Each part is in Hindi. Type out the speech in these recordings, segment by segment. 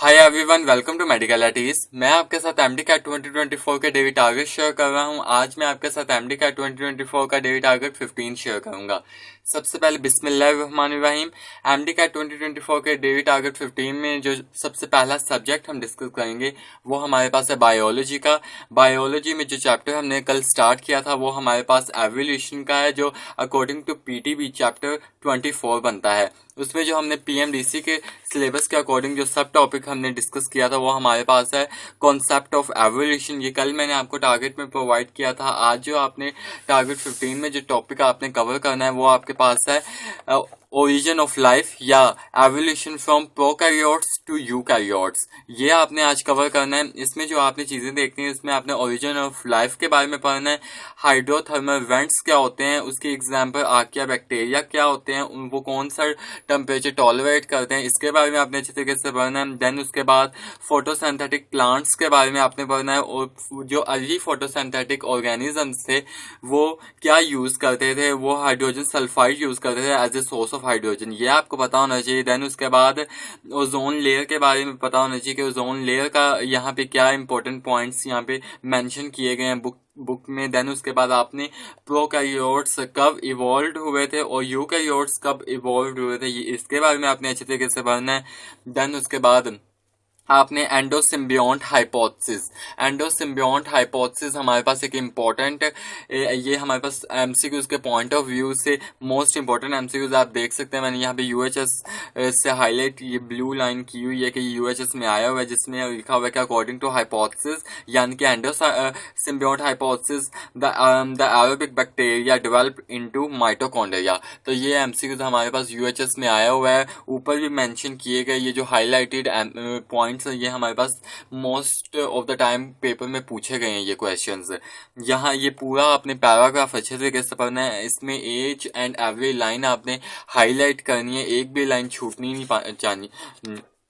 Hi everyone, welcome to medical eighties. मैं आपके साथ एमडी कैट 2024 के डेली टारगेट शेयर कर रहा हूं। आज मैं आपके साथ एमडी कैट 2024 का डेली टारगेट 15 शेयर करूंगा। सबसे पहले बिस्मिल्लाहिर्रहमानिर्रहीम। एमडी कैट 2024 के डेली टारगेट 15 में जो सबसे पहला सब्जेक्ट हम डिस्कस करेंगे वो हमारे पास है बायोलॉजी का। बायोलॉजी में जो चैप्टर हमने कल स्टार्ट किया था वो हमारे पास एवोल्यूशन का है, जो अकॉर्डिंग टू पीटीबी चैप्टर 24 बनता है। उसमें जो हमने पीएमडीसी के सिलेबस के अकॉर्डिंग जो सब टॉपिक हमने डिस्कस किया था वो हमारे पास है कॉन्सेप्ट ऑफ एवोल्यूशन। ये कल मैंने आपको टारगेट में प्रोवाइड किया था। आज जो आपने टारगेट 15 में जो टॉपिक आपने कवर करना है वो आपके पास है ओरिजिन ऑफ लाइफ या evolution from prokaryotes to eukaryotes. ये आपने आज कवर करना है। इसमें जो आपने चीजें देखनी है, इसमें आपने ओरिजिन ऑफ लाइफ के बारे में पढ़ना है, हाइड्रोथर्मल वेंट्स क्या होते हैं, उसकी एग्जांपल आर्किया बैक्टीरिया क्या होते हैं, वो कौन सा टेम्परेचर टॉलरेट करते हैं, इसके बारे में आपने अच्छे तरीके से पढ़ना है। देन उसके बाद फोटोसिंथेटिक प्लांट्स के बारे में आपने पढ़ना है, और जो अर्ली फोटोसिंथेटिक ऑर्गेनिजम्स थे वो क्या यूज करते थे, वो हाइड्रोजन सल्फाइड यूज करते थे as a source of hydrogen, ये आपको पता होना चाहिए। देन उसके बाद ओजोन लेयर के बारे में पता होना चाहिए कि ओजोन लेयर का यहाँ पे क्या इंपॉर्टेंट पॉइंट्स यहाँ पे मेंशन किए गए हैं बुक में। देन उसके बाद आपने प्रोकैरियोट्स कब इवॉल्व हुए थे और यूकैरियोट्स कब इवॉल्व हुए थे, इसके बारे में आपने अच्छे तरीके से पढ़ना है। देन उसके बाद आपने एंडोसिम्बियोंट हाइपोथेसिस। एंडोसिम्बियोंट हाइपोथेसिस हमारे पास एक इम्पॉर्टेंट, ये हमारे पास एमसीक्यूज के पॉइंट ऑफ व्यू से मोस्ट इम्पॉर्टेंट एमसीक्यूज आप देख सकते हैं। मैंने यहाँ पे यूएचएस से हाईलाइट ये ब्लू लाइन की हुई है कि यूएचएस में आया हुआ है, जिसमें लिखा हुआ है कि अकॉर्डिंग टू हाइपोथेसिस यानी कि endosymbiont hypothesis the aerobic bacteria develop into mitochondria. तो ये एमसीक्यूज हमारे पास यूएचएस में आया हुआ है। ऊपर भी मेंशन किए गए ये जो हाईलाइटेड पॉइंट्स, ये हमारे पास most of the time paper में पूछे गए हैं ये क्वेश्चंस। यहाँ ये पूरा आपने पैराग्राफ अच्छे तरीके से पढ़ना है। इसमें एच एंड एवरी लाइन आपने हाईलाइट करनी है, एक भी लाइन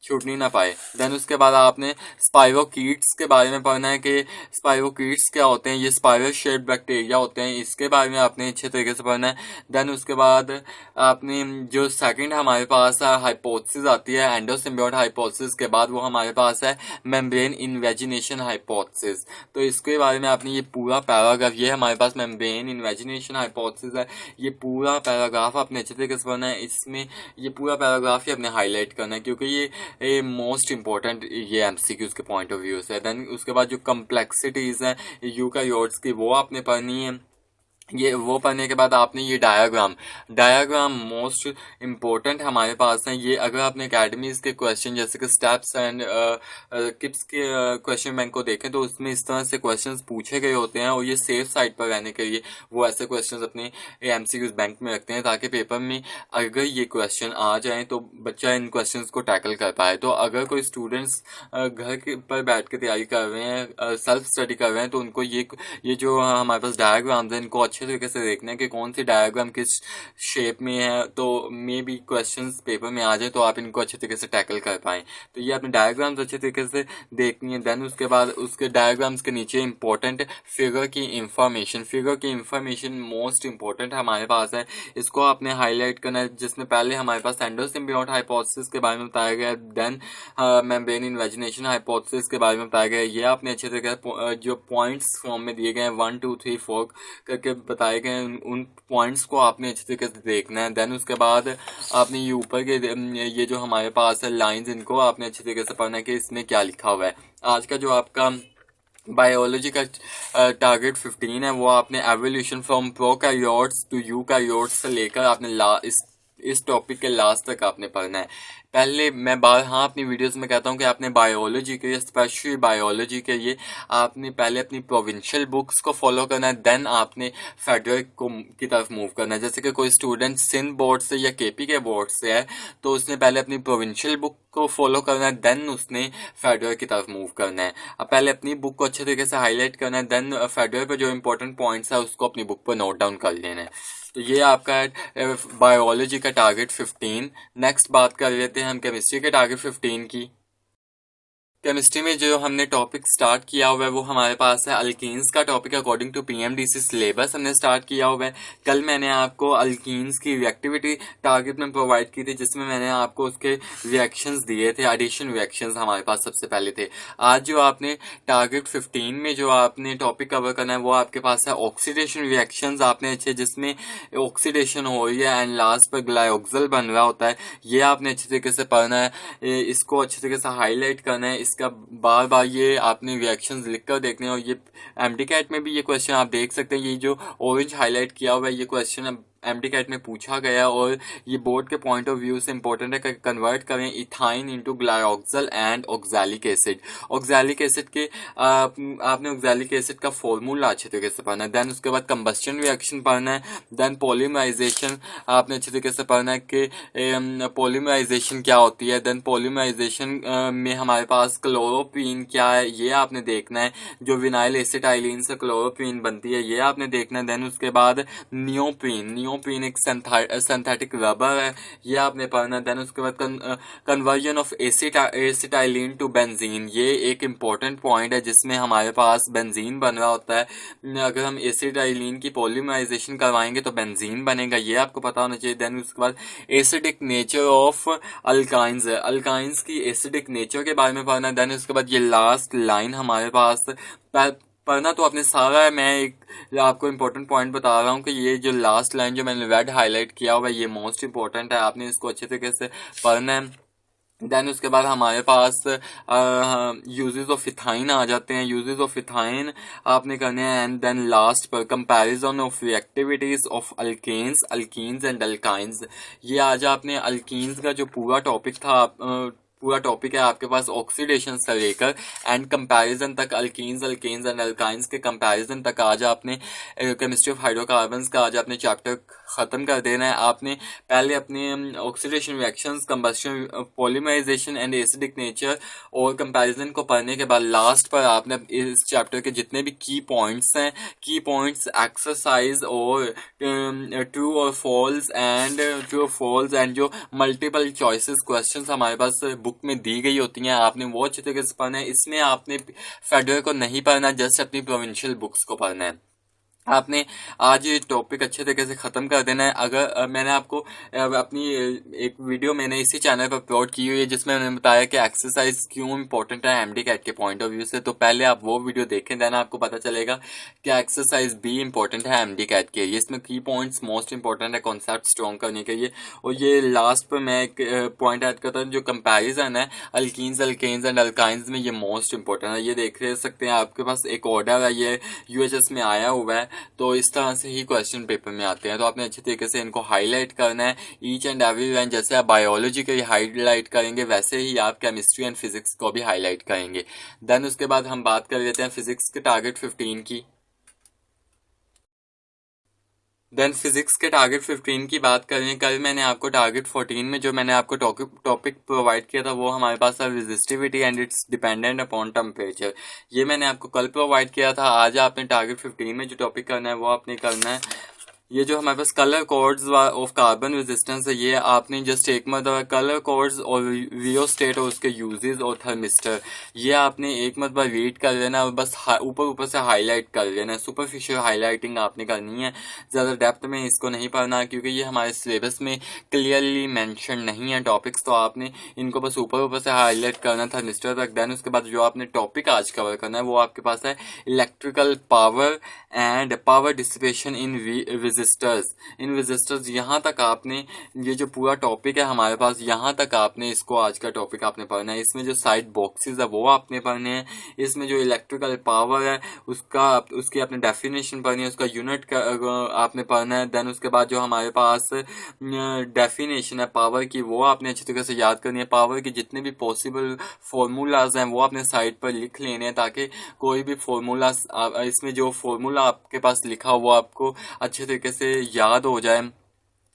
छूटनी ना पाए। देन उसके बाद आपने स्पाइरोकीट्स के बारे में पढ़ना है कि स्पाइरोकीट्स क्या होते हैं, ये स्पाइरल शेप्ड बैक्टीरिया होते हैं, इसके बारे में आपने अच्छे तरीके से पढ़ना है। देन उसके बाद आपने जो सेकंड हमारे पास हाइपोथेसिस आती है एंडोसिम्बियोट हाइपोथेसिस के बाद, वो हमारे पास है मेम्ब्रेन इन्वेजिनेशन हाइपोथेसिस। तो इसके बारे में आपने ये पूरा पैराग्राफ, ये हमारे पास मेम्ब्रेन इन्वेजिनेशन हाइपोथेसिस है, ये पूरा पैराग्राफ आपने अच्छे तरीके से पढ़ना है। इसमें ये पूरा पैराग्राफ ही आपने हाईलाइट करना है क्योंकि ये मोस्ट इंपॉर्टेंट ये एमसीक्यूज के पॉइंट ऑफ व्यू से है। देन उसके बाद जो कम्प्लेक्सिटीज हैं यूकैरियोट्स की वो आपने पढ़नी है। ये वो पढ़ने के बाद आपने ये डायग्राम मोस्ट इम्पोर्टेंट हमारे पास है। ये अगर आपने अकेडमीज के क्वेश्चन जैसे कि स्टेप्स एंड किप्स के क्वेश्चन बैंक को देखें तो उसमें इस तरह से क्वेश्चंस पूछे गए होते हैं, और ये सेफ साइड पर रहने के लिए वो ऐसे क्वेश्चंस अपने एमसीक्यूज बैंक में रखते हैं ताकि पेपर में अगर ये क्वेश्चन आ जाए तो बच्चा इन क्वेश्चंस को टैकल कर पाए। तो अगर कोई स्टूडेंट्स घर के पर बैठ के तैयारी कर रहे हैं, सेल्फ स्टडी कर रहे हैं, तो उनको ये जो हमारे पास डायग्राम्स हैं इनको अच्छे तरीके से देखना है कि कौन सी डायग्राम किस शेप में है, तो मे बी क्वेश्चंस पेपर में आ जाए तो आप इनको अच्छे तरीके से टैकल कर पाएं। तो ये अपने डायग्राम्स अच्छे तरीके से देखनी है। देन उसके बाद उसके डायग्राम्स के नीचे इंपॉर्टेंट फिगर की इंफॉर्मेशन मोस्ट इंपॉर्टेंट हमारे पास है, इसको आपने हाईलाइट करना है। जिसमें पहले हमारे पास एंडोसिम्बियोट हाइपोथेसिस के बारे में बताया गया, देन मेम्ब्रेन इन्वेजिनेशन हाइपोथेसिस के बारे में बताया गया। ये आपने अच्छे तरीके से जो पॉइंट्स फॉर्म में दिए गए हैं 1 2 3 4 करके बताए गए, उन पॉइंट्स को आपने अच्छे तरीके से देखना है। देन उसके बाद आपने ये ऊपर के ये जो हमारे पास है लाइंस, इनको आपने अच्छे तरीके से पढ़ना है कि इसमें क्या लिखा हुआ है। आज का जो आपका बायोलॉजी का टारगेट 15 है वो आपने evolution from prokaryotes to eukaryotes से लेकर आपने इस टॉपिक के लास्ट तक आपने पढ़ना है। पहले मैं अपनी वीडियोस में कहता हूँ कि आपने बायोलॉजी के, स्पेशली बायोलॉजी के लिए आपने पहले अपनी प्रोविंशियल बुक्स को फॉलो करना है, देन आपने फेडरल की तरफ मूव करना है। जैसे कि कोई स्टूडेंट सिंध बोर्ड से या केपी के बोर्ड से है तो उसने पहले अपनी प्रोविंशियल बुक को फॉलो करना है, देन उसने फेडरल की तरफ मूव करना है। अब पहले अपनी बुक को अच्छे तरीके से हाईलाइट करना है, देन फेडरल पे जो इंपॉर्टेंट पॉइंट्स है उसको अपनी बुक पर नोट डाउन कर लेना है। तो ये आपका है बायोलॉजी का टारगेट 15। नेक्स्ट बात कर लेते हैं हम केमिस्ट्री के टारगेट 15 की। केमिस्ट्री में जो हमने टॉपिक स्टार्ट किया हुआ है वो हमारे पास है अल्कीन्स का topic. According to PMDC syllabus हमने स्टार्ट किया हुआ है। कल मैंने आपको अल्कीन्स की रिएक्टिविटी टारगेट में प्रोवाइड की थी, जिसमें मैंने आपको उसके रिएक्शंस दिए थे, एडिशन रिएक्शंस हमारे पास सबसे पहले थे। आज जो आपने टारगेट 15 में जो आपने टॉपिक कवर करना है वो आपके पास है ऑक्सीडेशन रिएक्शंस आपने अच्छे, जिसमें ऑक्सीडेशन हो रही है एंड लास्ट पर ग्लाइऑक्सल बन रहा होता है। ये आपने अच्छे तरीके से पढ़ना है, इसको अच्छे तरीके से हाईलाइट करना है। इसका बार बार ये आपने रिएक्शंस लिखकर देखने हैं। और ये एमडी कैट में भी ये क्वेश्चन आप देख सकते हैं, ये जो ऑरेंज हाईलाइट किया हुआ है ये क्वेश्चन एमडी कैट में पूछा गया और ये बोर्ड के पॉइंट ऑफ व्यू से इंपॉर्टेंट है कि कन्वर्ट करें ethyne into glyoxal and oxalic acid. Oxalic acid के आपने ऑक्सैलिक एसिड का फॉर्मूला अच्छे तरीके से पढ़ना है। देन उसके बाद कंबस्शन रिएक्शन पढ़ना है। देन पॉलीमराइजेशन आपने अच्छे तरीके से पढ़ना है कि पॉलीमराइजेशन क्या होती है। देन पॉलीमराइजेशन में हमारे पास क्लोरोक्वीन क्या है ये आपने देखना है। जो विनाइल एसिटाइलिन से क्लोरोक्वीन बनती है ये आपने देखना है। देन उसके बाद नियोप्रीन एक सिंथेटिक रबर है, ये आपने पढ़ना है। देन उसके बाद conversion of acetylene to benzene, ये एक इम्पोर्टेंट पॉइंट है जिसमें हमारे पास बेंजीन बन रहा होता है। अगर हम एसिटाइलिन की पॉलीमराइजेशन करवाएंगे तो बेंजीन बनेगा, ये आपको पता होना चाहिए। देन उसके बाद एसिडिक नेचर ऑफ अल्काइंस है, अल्काइंस की एसिडिक नेचर के बारे में पढ़ना है। देन उसके बाद ये लास्ट लाइन हमारे पास पढ़ना तो आपने सारा है। मैं एक आपको इम्पोर्टेंट पॉइंट बता रहा हूँ कि ये जो लास्ट लाइन जो मैंने रेड हाईलाइट किया हुआ है ये मोस्ट इम्पोर्टेंट है, आपने इसको अच्छे तरीके से पढ़ना है। देन उसके बाद हमारे पास यूजेस ऑफ इथाइन आ जाते हैं। यूजेस ऑफ इथाइन आपने करने हैं। एंड देन लास्ट पर comparison of reactivities of alkenes and alkynes. ये आज आपने अल्कीन्स का जो पूरा टॉपिक था, पूरा टॉपिक है आपके पास ऑक्सीडेशन से लेकर एंड कंपैरिजन तक, अल्कीन्स एंड अल्काइंस के कंपैरिजन तक आज आपने केमिस्ट्री ऑफ हाइड्रोकार्बन्स का आज आपने चैप्टर खत्म कर देना है। आपने पहले अपने oxidation reactions, combustion, polymerization and acidic nature और कंपैरिजन को पढ़ने के बाद लास्ट पर आपने इस चैप्टर के जितने भी की पॉइंट्स हैं, की पॉइंट्स एक्सरसाइज और ट्रू और फॉल्स एंड जो मल्टीपल चॉइसेस क्वेश्चंस हमारे पास बुक में दी गई होती हैं आपने वो अच्छे तरीके से पढ़ना है। इसमें आपने फेडरल को नहीं पढ़ना, जस्ट अपनी प्रोविंशियल बुक्स को पढ़ना है। आपने आज ये टॉपिक अच्छे तरीके से खत्म कर देना है। अगर मैंने आपको अपनी एक वीडियो मैंने इसी चैनल पर अपलोड की हुई है जिसमें मैंने बताया कि एक्सरसाइज क्यों इंपॉर्टेंट है एमडी कैट के पॉइंट ऑफ व्यू से, तो पहले आप वो वीडियो देखें, देन आपको पता चलेगा कि एक्सरसाइज भी इंपॉर्टेंट है एमडी कैट के लिए। इसमें की पॉइंट्स मोस्ट इंपॉर्टेंट है कॉन्सेप्ट स्ट्रॉन्ग करने के लिए। और ये लास्ट पर मैं एक पॉइंट ऐड करता हूँ, जो कंपेरिजन है अल्कीन्स, अल्केन्स एंड अल्काइंस में, ये मोस्ट इंपॉर्टेंट है। ये देख सकते हैं आपके पास एक ऑर्डर है, ये यूएचएस में आया हुआ है, तो इस तरह से ही क्वेश्चन पेपर में आते हैं। तो आपने अच्छे तरीके से इनको हाईलाइट करना है ईच एंड एवरी लाइन। जैसे आप बायोलॉजी के लिए हाईलाइट करेंगे वैसे ही आप केमिस्ट्री एंड फिजिक्स को भी हाईलाइट करेंगे। देन उसके बाद हम बात कर लेते हैं फिजिक्स के टारगेट 15 की। देन फिजिक्स के टारगेट 15 की बात करें, कल मैंने आपको टारगेट 14 में जो मैंने आपको टॉपिक प्रोवाइड किया था वो हमारे पास है resistivity and it's dependent upon temperature. ये मैंने आपको कल प्रोवाइड किया था। आज आपने टारगेट 15 में जो टॉपिक करना है वो आपने करना है। ये जो हमारे पास colour codes of carbon resistance है, ये आपने जस्ट एक मतलब कलर कोड्स और रियोस्टेट और उसके यूजेस और थर्मिस्टर, ये आपने एक मतलब रीड कर लेना और बस ऊपर से हाईलाइट कर लेना है। सुपरफिशियल हाईलाइटिंग आपने करनी है, ज़्यादा डेप्थ में इसको नहीं पढ़ना क्योंकि ये हमारे सिलेबस में क्लियरली मेंशन नहीं है टॉपिक्स, तो आपने इनको बस ऊपर से हाईलाइट करना थर्मिस्टर तक। देन उसके बाद जो आपने टॉपिक आज कवर करना है वो आपके पास है electrical power and power dissipation in resistors. यहाँ तक आपने ये जो पूरा टॉपिक है हमारे पास, यहाँ तक आपने इसको आज का टॉपिक आपने पढ़ना है। इसमें जो साइड बॉक्सेस है वो आपने पढ़ने हैं। इसमें जो इलेक्ट्रिकल पावर है उसकी आपने डेफिनेशन पढ़नी है, उसका यूनिट का आपने पढ़ना है। देन उसके बाद जो हमारे पास डेफिनेशन है पावर की वो आपने अच्छी तरीके से याद करनी है। पावर के जितने भी पॉसिबल फॉर्मूलाज हैं वो आपने साइड पर लिख लेने हैं ताकि कोई भी फॉर्मूला, इसमें जो फॉर्मूला आपके पास लिखा हुआ आपको अच्छे तरीके से याद हो जाए।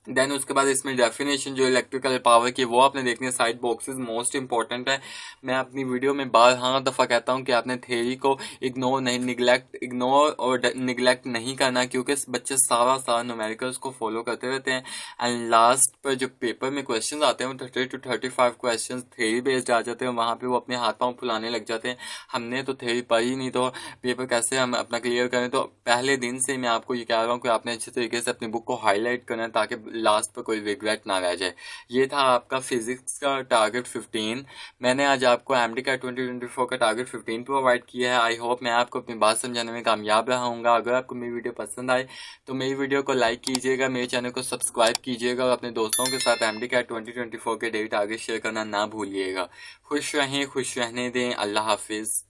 देन उसके बाद इसमें डेफिनेशन जो इलेक्ट्रिकल पावर की वो आपने देखनी है। साइड बॉक्सेस मोस्ट इंपॉर्टेंट है। मैं अपनी वीडियो में बार दफ़ा कहता हूँ कि आपने थ्योरी को इग्नोर और निगलेक्ट नहीं करना, क्योंकि बच्चे सारा न्यूमेरिकल्स को फॉलो करते रहते हैं। एंड लास्ट पर जो पेपर में क्वेश्चन आते हैं वो 30 to 35 क्वेश्चन थ्योरी बेस्ड आ जाते हैं। वहाँ पे वो अपने हाथ पाँव फुलाने लग जाते हैं, हमने तो थ्योरी पढ़ी नहीं तो पेपर कैसे हम अपना क्लियर करें। तो पहले दिन से मैं आपको ये कह रहा हूँ कि आपने अच्छे तरीके से अपनी बुक को हाईलाइट करना है ताकि लास्ट पर कोई रिग्रेट ना रह जाए। ये था आपका फिजिक्स का टारगेट 15। मैंने आज आपको एमडी का 2024 का टारगेट 15 प्रोवाइड किया है। आई होप मैं आपको अपनी बात समझाने में कामयाब रहा हूँगा। अगर आपको मेरी वीडियो पसंद आए तो मेरी वीडियो को लाइक कीजिएगा, मेरे चैनल को सब्सक्राइब कीजिएगा और अपने दोस्तों के साथ एमडी का 2024 के डेली टारगेट शेयर करना ना भूलिएगा। खुश रहें, खुश रहने दें। अल्लाह हाफिज़।